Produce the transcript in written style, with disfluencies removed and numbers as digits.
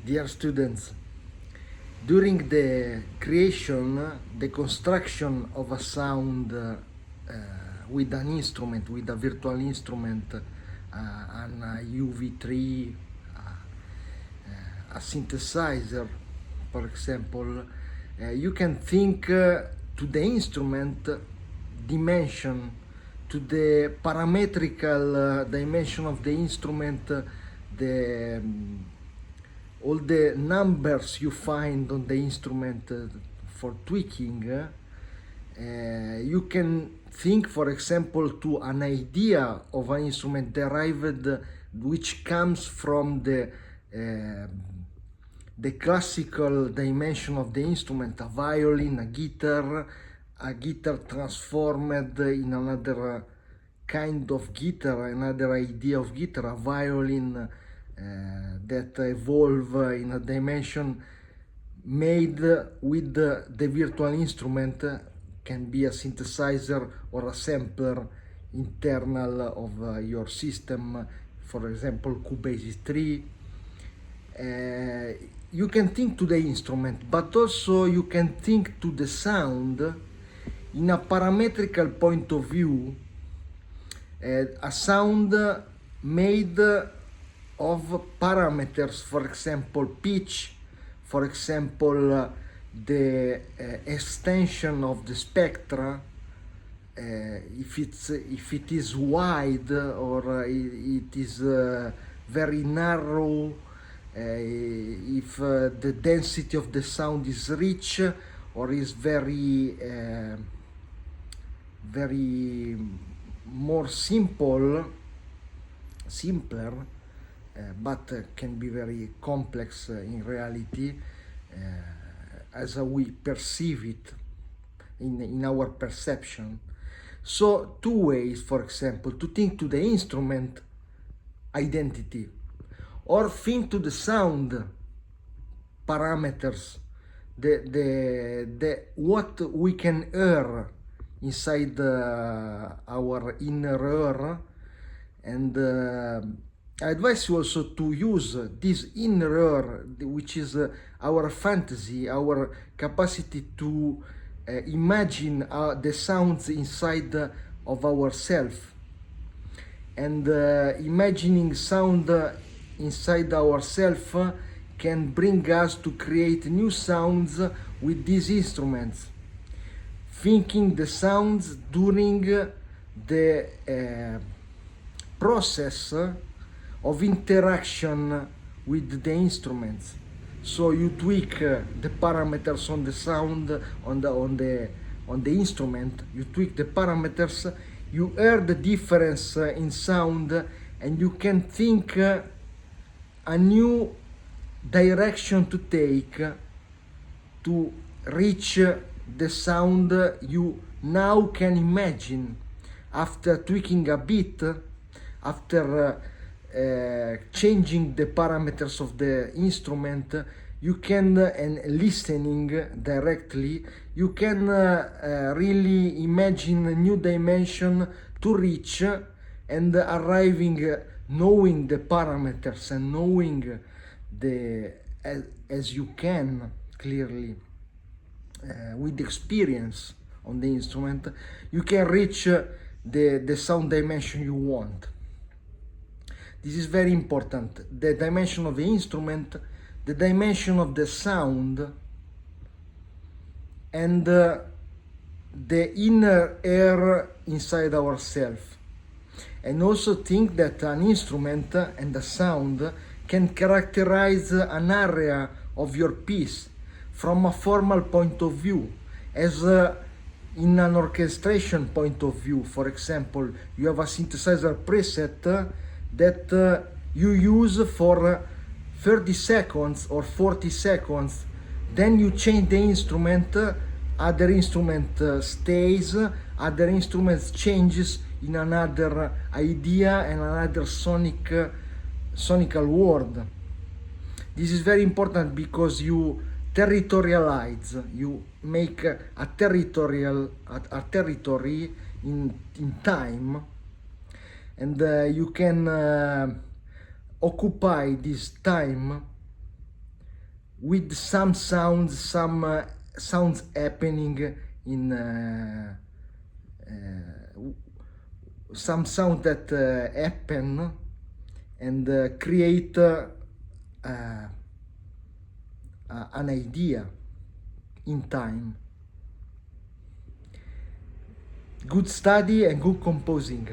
Dear students, during the creation, the construction of a sound with an instrument, with a virtual instrument, an UV3, a synthesizer, for example, you can think to the instrument dimension, to the parametrical dimension of the instrument, all the numbers you find on the instrument for tweaking. You can think, for example, to an idea of an instrument derived, which comes from the classical dimension of the instrument, a violin, a guitar transformed in another kind of guitar, another idea of guitar, a violin that evolve in a dimension made with the virtual instrument, can be a synthesizer or a sampler internal of your system, for example Cubase 3. You can think to the instrument, but also you can think to the sound in a parametrical point of view, a sound made of parameters, for example pitch, for example the extension of the spectra, if it is wide or it is very narrow, if the density of the sound is rich or is very more simpler, but can be very complex in reality, as we perceive it in our perception. So two ways, for example, to think to the instrument identity, or think to the sound parameters, the what we can hear inside our inner ear. And I advise you also to use this inner ear, which is our fantasy, our capacity to imagine the sounds inside of ourselves. And imagining sound inside ourselves can bring us to create new sounds with these instruments. Thinking the sounds during the process of interaction with the instruments. So you tweak the parameters on the sound on the instrument. You tweak the parameters. You hear the difference in sound, and you can think a new direction to take to reach the sound you now can imagine. After tweaking a bit, after changing the parameters of the instrument, you can, and listening directly, you can really imagine a new dimension to reach, and arriving, knowing the parameters and knowing as you can clearly with experience on the instrument, you can reach the sound dimension you want. This is very important. The dimension of the instrument, the dimension of the sound, and the inner air inside ourselves. And also think that an instrument and a sound can characterize an area of your piece from a formal point of view, as in an orchestration point of view. For example, you have a synthesizer preset that you use for 30 seconds or 40 seconds, then you change the instrument, other instrument stays, other instruments changes in another idea and another sonical world. This is very important because you territorialize, you make a territory in time, and you can occupy this time with some sounds, sounds happening in some sound that happen and create an idea in time. Good study and good composing.